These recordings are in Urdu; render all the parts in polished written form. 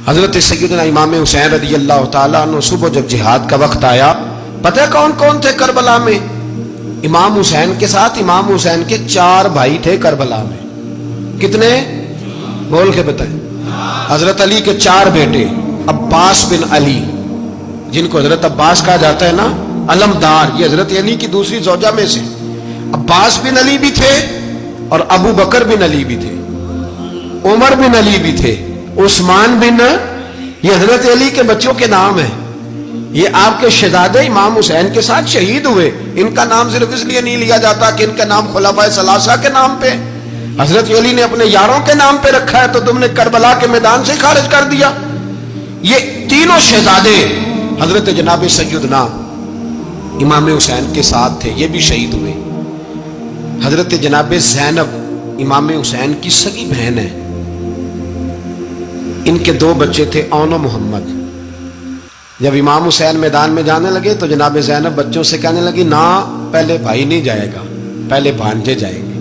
حضرت سیدنا امام حسین رضی اللہ تعالیٰ عنہ صبح جب جہاد کا وقت آیا، پتہ کون کون تھے کربلا میں؟ امام حسین کے ساتھ امام حسین کے 4 بھائی تھے کربلا میں۔ کتنے؟ بول کے بتائیں۔ حضرت علی کے 4 بیٹے، عباس بن علی، جن کو حضرت عباس کہا جاتا ہے نا، علمدار، یہ حضرت علی کی دوسری زوجہ میں سے عباس بن علی بھی تھے، اور ابو بکر بن علی بھی تھے، عمر بن علی بھی تھے، عثمان بن، یہ حضرت علی کے بچوں کے نام ہیں۔ یہ آپ کے شہزادے امام حسین کے ساتھ شہید ہوئے۔ ان کا نام صرف اس لیے نہیں لیا جاتا کہ ان کا نام خلفائے ثلاثہ کے نام پہ، حضرت علی نے اپنے یاروں کے نام پہ رکھا ہے، تو تم نے کربلا کے میدان سے خارج کر دیا۔ یہ تینوں شہزادے حضرت جناب سیدنا امام حسین کے ساتھ تھے، یہ بھی شہید ہوئے۔ حضرت جناب زینب امام حسین کی سگی بہن ہے، ان کے 2 بچے تھے، اون و محمد۔ جب امام حسین میدان میں جانے لگے تو جناب زینب بچوں سے کہنے لگی، نہ پہلے بھائی نہیں جائے گا، پہلے بھانجے جائیں گے۔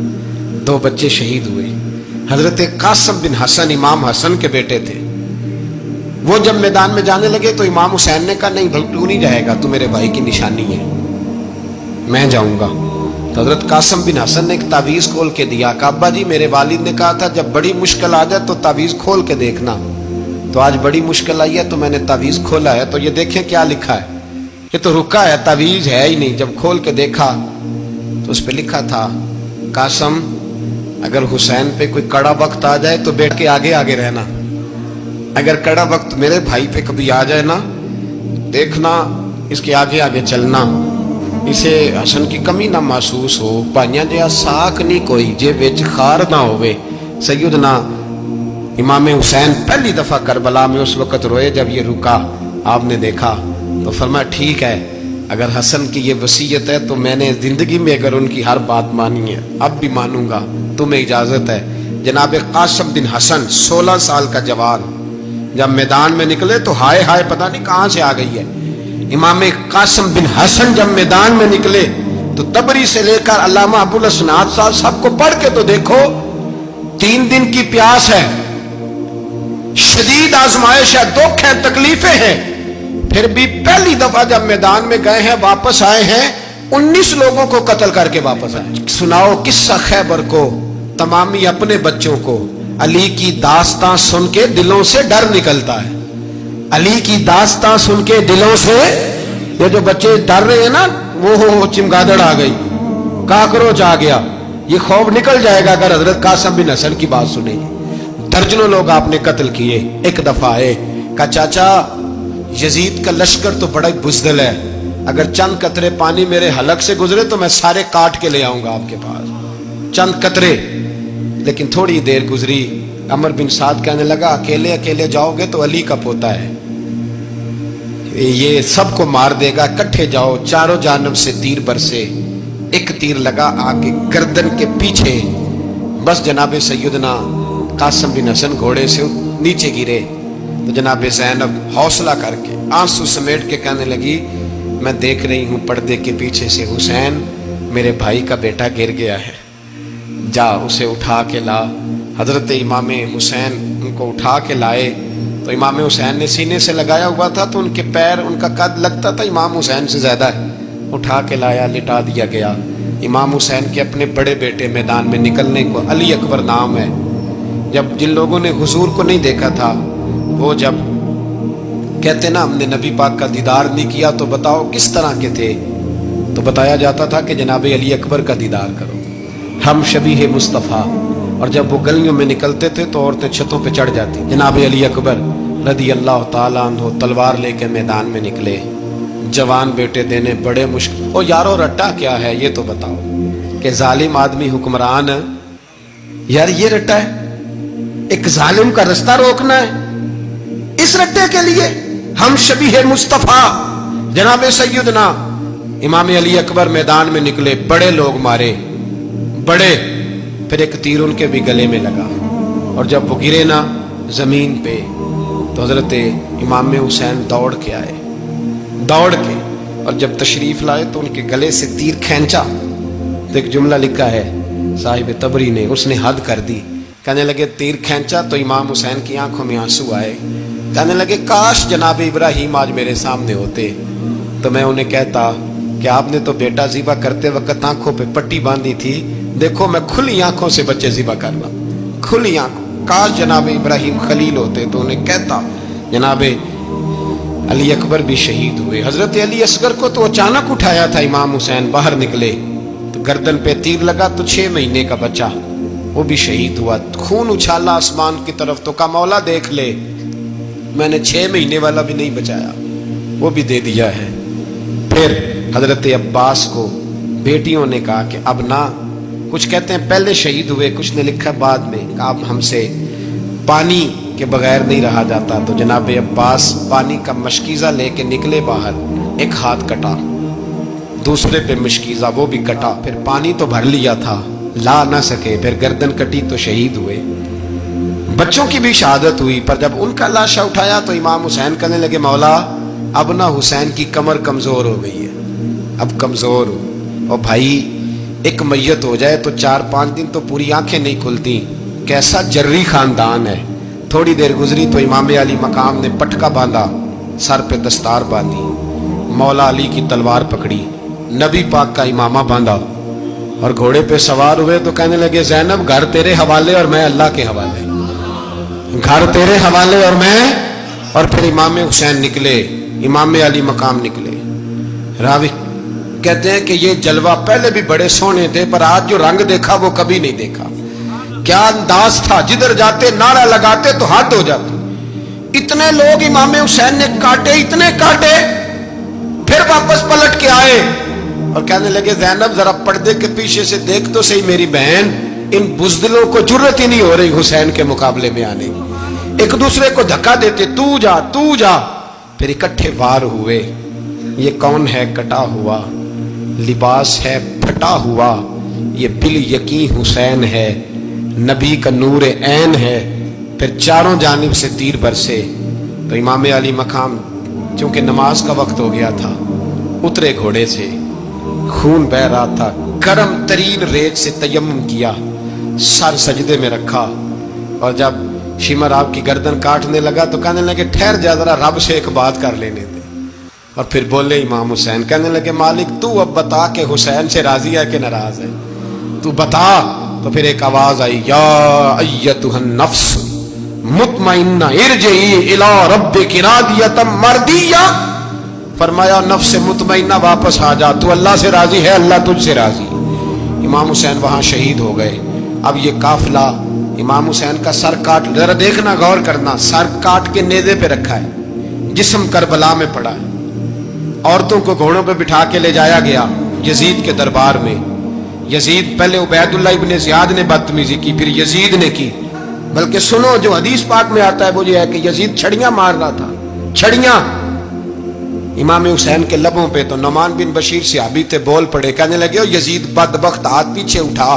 2 بچے شہید ہوئے۔ حضرت قاسم بن حسن امام حسن کے بیٹے تھے، وہ جب میدان میں جانے لگے تو امام حسین نے کہا، نہیں بھائی تو نہیں جائے گا، تو میرے بھائی کی نشانی ہے، میں جاؤں گا۔ تو حضرت قاسم بن حسن نے ایک تعویذ کھول کے دیا کہ ابا جی میرے والد نے کہا تھا جب بڑی مشکل آ جائے تو تعویذ کھول کے دیکھنا، تو آج بڑی مشکل آئی ہے تو میں نے تعویذ کھولا ہے، تو یہ دیکھیں کیا لکھا ہے، یہ تو رکا ہے، تعویذ ہے ہی نہیں۔ جب کھول کے دیکھا تو اس پہ لکھا تھا، قاسم اگر حسین پہ کوئی کڑا وقت آ جائے تو بیٹھ کے آگے آگے رہنا، اگر کڑا وقت میرے بھائی پہ کبھی آ جائے نا، دیکھنا اس کے آگے آگے چلنا، اسے حسن کی کمی نہ محسوس ہو، پائیاں جیا ساکھ نہیں کوئی جے وچ خار نہ ہوئے۔ سیدنا امام حسین پہلی دفعہ کربلا میں اس وقت روئے جب یہ رکا، آپ نے دیکھا تو فرمایا ٹھیک ہے، اگر حسن کی یہ وصیت ہے تو میں نے زندگی میں اگر ان کی ہر بات مانی ہے اب بھی مانوں گا، تمہیں اجازت ہے۔ جناب قاسم بن حسن 16 سال کا جوان جب میدان میں نکلے تو ہائے ہائے پتہ نہیں کہاں سے آ گئی ہے۔ امام قاسم بن حسن جب میدان میں نکلے تو تبری سے لے کر علامہ ابو الاسناد صاحب سب کو پڑھ کے تو دیکھو، 3 دن کی پیاس ہے، شدید آزمائش ہے، دکھ ہے، تکلیفیں ہیں، پھر بھی پہلی دفعہ جب میدان میں گئے ہیں واپس آئے ہیں 19 لوگوں کو قتل کر کے واپس آئے۔ سناؤ قصہ خیبر کو، تمامی اپنے بچوں کو۔ علی کی داستان سن کے دلوں سے ڈر نکلتا ہے، علی کی داستان سن کے دلوں سے، یہ جو بچے ڈر رہے ہیں نا، وہ چمگادڑ آ گئی، کاکروچ آ گیا، یہ خوف نکل جائے گا اگر حضرت قاسم بن حسن کی بات سنیں گے۔ درجنوں لوگ آپ نے قتل کیے۔ ایک دفعہ آئے، کہا چاچا یزید کا لشکر تو بڑا بزدل ہے، اگر چند قطرے پانی میرے حلق سے گزرے تو میں سارے کاٹ کے لے آؤں گا آپ کے پاس، چند قطرے۔ لیکن تھوڑی دیر گزری، عمر بن سعد کہنے لگا اکیلے اکیلے جاؤ گے تو علی کا پوتا ہے، یہ سب کو مار دے گا، کٹھے جاؤ۔ چاروں جانب سے تیر برسے، ایک تیر لگا آگے گردن کے پیچھے، بس جناب سیدنا قاسم بن حسن گھوڑے سے نیچے گرے۔ تو جناب زینب حوصلہ کر کے آنسو سمیٹ کے کہنے لگی، میں دیکھ رہی ہوں پردے کے پیچھے سے حسین میرے بھائی کا بیٹا گر گیا ہے، جا اسے اٹھا کے لا۔ حضرت امام حسین ان کو اٹھا کے لائے، تو امام حسین نے سینے سے لگایا ہوا تھا تو ان کے پیر، ان کا قد لگتا تھا امام حسین سے زیادہ ہے، اٹھا کے لایا، لٹا دیا گیا۔ امام حسین کے اپنے بڑے بیٹے میدان میں نکلنے کو، علی اکبر نام ہے، جب جن لوگوں نے حضور کو نہیں دیکھا تھا، وہ جب کہتے نا ہم نے نبی پاک کا دیدار نہیں کیا تو بتاؤ کس طرح کے تھے، تو بتایا جاتا تھا کہ جناب علی اکبر کا دیدار کرو، ہم شبیہ مصطفیٰ۔ اور جب وہ گلیوں میں نکلتے تھے تو عورتیں چھتوں پہ چڑھ جاتی۔ جناب علی اکبر رضی اللہ تعالیٰ عنہ تلوار لے کے میدان میں نکلے، جوان بیٹے دینے بڑے مشکل۔ او یارو رٹا کیا ہے یہ تو بتاؤ، کہ ظالم آدمی حکمران، یار یہ رٹا ہے، ایک ظالم کا رستہ روکنا ہے، اس رٹے کے لیے ہم شبیہ مصطفیٰ۔ جناب سیدنا امام علی اکبر میدان میں نکلے، بڑے لوگ مارے، بڑے، پھر ایک تیر ان کے بھی گلے میں لگا، اور جب وہ گرے نا زمین پہ تو حضرت امام حسین دوڑ کے آئے، دوڑ کے، اور جب تشریف لائے تو ان کے گلے سے تیر کھینچا تو ایک جملہ لکھا ہے صاحب تبری نے، اس نے حد کر دی، کہنے لگے تیر کھینچا تو امام حسین کی آنکھوں میں آنسو آئے، کہنے لگے کاش جناب ابراہیم آج میرے سامنے ہوتے تو میں انہیں کہتا کہ آپ نے تو بیٹا ذبح کرتے وقت آنکھوں پہ پٹی باندھی تھی، دیکھو میں کھلی آنکھوں سے بچے ذبح کر رہا ہوں، کھلی آنکھوں۔ کاش جناب ابراہیم خلیل ہوتے تو انہیں کہتا۔ جناب علی اکبر بھی شہید ہوئے۔ حضرت علی اصغر کو تو اچانک اٹھایا تھا امام حسین، باہر نکلے تو گردن پہ تیر لگا تو 6 مہینے کا بچہ وہ بھی شہید ہوا۔ خون اچھالا آسمان کی طرف تو کہا مولا دیکھ لے، میں نے 6 مہینے والا بھی نہیں بچایا، وہ بھی دے دیا ہے۔ پھر حضرت عباس کو بیٹیوں نے کہا کہ اب نہ، کچھ کہتے ہیں پہلے شہید ہوئے، کچھ نے لکھا بعد میں، اب ہم سے پانی کے بغیر نہیں رہا جاتا۔ تو جناب عباس پانی کا مشکیزہ لے کے نکلے باہر، ایک ہاتھ کٹا، دوسرے پہ مشکیزہ وہ بھی کٹا، پھر پانی تو بھر لیا تھا لا نہ سکے، پھر گردن کٹی تو شہید ہوئے۔ بچوں کی بھی شہادت ہوئی، پر جب ان کا لاشا اٹھایا تو امام حسین کہنے لگے مولا اب نہ حسین کی کمر کمزور ہو گئی ہے، اب کمزور ہو، اور بھائی ایک میت ہو جائے تو 4-5 دن تو پوری آنکھیں نہیں کھلتی، کیسا جری خاندان ہے۔ تھوڑی دیر گزری تو امام علی مقام نے پٹکا باندھا، سر پہ دستار باندھی، مولا علی کی تلوار پکڑی، نبی پاک کا امامہ باندھا اور گھوڑے پہ سوار ہوئے تو کہنے لگے زینب گھر تیرے حوالے اور میں اللہ کے حوالے، گھر تیرے حوالے اور میں۔ اور پھر امام حسین نکلے، امام علی مقام نکلے۔ راوی کہتے ہیں کہ یہ جلوہ پہلے بھی بڑے سونے تھے، پر آج جو رنگ دیکھا وہ کبھی نہیں دیکھا۔ کیا انداز تھا، جدھر جاتے نعرہ لگاتے تو حد ہو جاتی۔ اتنے لوگ امام حسین نے کاٹے، اتنے کاٹے، پھر واپس پلٹ کے آئے اور کہنے لگے زینب ذرا پردے کے پیچھے سے دیکھ تو صحیح میری بہن، ان بزدلوں کو جرت ہی نہیں ہو رہی حسین کے مقابلے میں آنے کی، ایک دوسرے کو دھکا دیتے، تو جا تو جا۔ پھر اکٹھے وار ہوئے، یہ کون ہے کٹا ہوا، لباس ہے پھٹا ہوا، یہ بال یقین حسین ہے، نبی کا نور عین ہے۔ پھر چاروں جانب سے تیر برسے تو امام علی مقام چونکہ نماز کا وقت ہو گیا تھا، اترے گھوڑے سے، خون بہ رہا تھا، گرم ترین ریت سے تیمم کیا، سر سجدے میں رکھا، اور جب شمر آپ کی گردن کاٹنے لگا تو کہنے لگے ٹھہر جا ذرا رب سے ایک بات کر لینے دے۔ اور پھر بولے امام حسین، کہنے لگے مالک تو اب بتا کہ حسین سے راضی ہے کہ ناراض ہے، تو بتا۔ تو پھر ایک آواز آئی، یا ایتھا النفس مطمئنہ ارجعی الی ربک راضیۃ مرضیہ، فرمایا نفس مطمئنہ واپس آ جا، تو اللہ سے راضی ہے، اللہ تجھ سے راضی۔ امام حسین وہاں شہید ہو گئے۔ اب یہ قافلہ امام حسین کا سر کاٹ، ذرا دیکھنا غور کرنا، سر کاٹ کے نیزے پہ رکھا ہے، جسم کربلا میں پڑا ہے، عورتوں کو گھوڑوں پہ بٹھا کے لے جایا گیا یزید کے دربار میں۔ یزید پہلے عبید اللہ ابن زیاد نے بدتمیزی کی، پھر یزید نے کی، بلکہ سنو جو حدیث پاک میں آتا ہے وہ یہ ہے کہ یزید چھڑیاں مار رہا تھا، چھڑیاں امام حسین کے لبوں پہ۔ تو نعمان بن بشیر صحابی تھے، بول پڑے، کہنے لگے او یزید بدبخت، ہاتھ پیچھے اٹھا،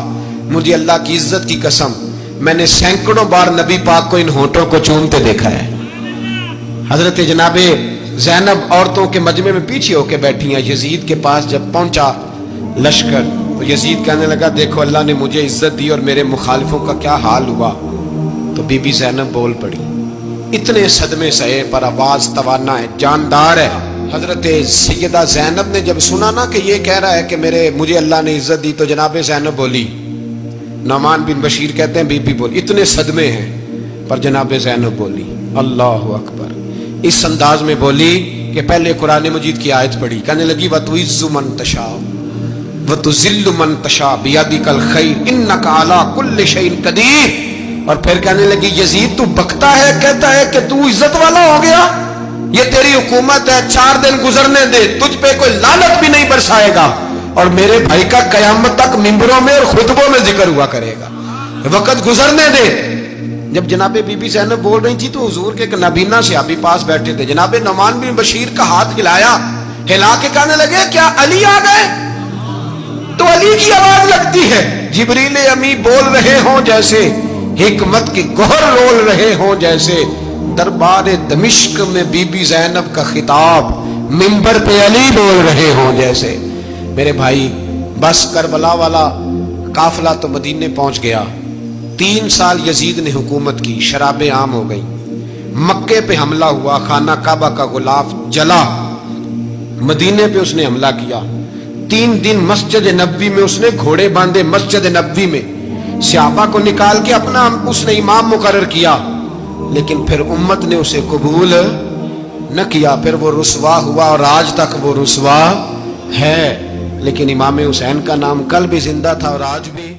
مجھے اللہ کی عزت کی قسم میں نے سینکڑوں بار نبی پاک کو ان ہونٹوں کو چومتے دیکھا ہے۔ حضرت جناب زینب عورتوں کے مجمع میں پیچھے ہو کے بیٹھی ہیں۔ یزید کے پاس جب پہنچا لشکر تو یزید کہنے لگا دیکھو اللہ نے مجھے عزت دی اور میرے مخالفوں کا کیا حال ہوا۔ تو بی بی زینب بول پڑی، اتنے صدمے سہے پر آواز توانا ہے، جاندار ہے۔ حضرت سیدہ زینب نے جب سنا نا کہ یہ کہہ رہا ہے کہ مجھے اللہ نے عزت دی، تو جناب زینب بولی، نعمان بن بشیر کہتے ہیں بی بی بولی، اتنے صدمے ہیں پر جناب زینب بولی اللہ اکبر، اس انداز میں بولی کہ پہلے قرآن مجید کی آیت پڑھی، کہنے لگی وَتُعِزُّ مَن تَشَاءُ وَتُذِلُّ مَن تَشَاءُ بِيَدِكَ الْخَيْرُ إِنَّكَ عَلَىٰ كُلِّ شَيْءٍ قَدِيرٌ۔ اور پھر کہنے لگی یزید تو بکتا ہے، کہتا ہے کہ تو عزت والا ہو گیا، یہ تیری حکومت ہے، 4 دن گزرنے دے، تجھ پہ کوئی لعنت بھی نہیں برسائے گا، اور میرے بھائی کا قیامت تک ممبروں میں اور خطبوں میں ذکر ہوا کرے گا، وقت گزرنے دے۔ جب جناب بی بی زینب بول رہی تھی تو حضور کے ایک نابینا صحابی پاس بیٹھے تھے، جناب نعمان بن بشیر کا ہاتھ ہلایا، ہلا کے کہنے لگے کیا علی آ گئے؟ تو علی کی آواز لگتی ہے، جبریل امی بول رہے ہوں جیسے، حکمت کی گوہر رول رہے ہوں جیسے، دربار دمشق میں بی بی زینب کا خطاب، منبر پہ علی بول رہے ہوں جیسے۔ میرے بھائی بس کربلا والا قافلہ تو مدینے پہنچ گیا، 3 سال یزید نے حکومت کی، شرابیں عام ہو گئی، مکے پہ حملہ ہوا، خانہ کعبہ کا غلاف جلا، مدینے پہ اس نے حملہ کیا، 3 دن مسجد نبوی میں اس نے گھوڑے باندھے، مسجد نبوی میں صحابہ کو نکال کے اپنا اس نے امام مقرر کیا، لیکن پھر امت نے اسے قبول نہ کیا، پھر وہ رسوا ہوا اور آج تک وہ رسوا ہے۔ لیکن امام حسین کا نام کل بھی زندہ تھا اور آج بھی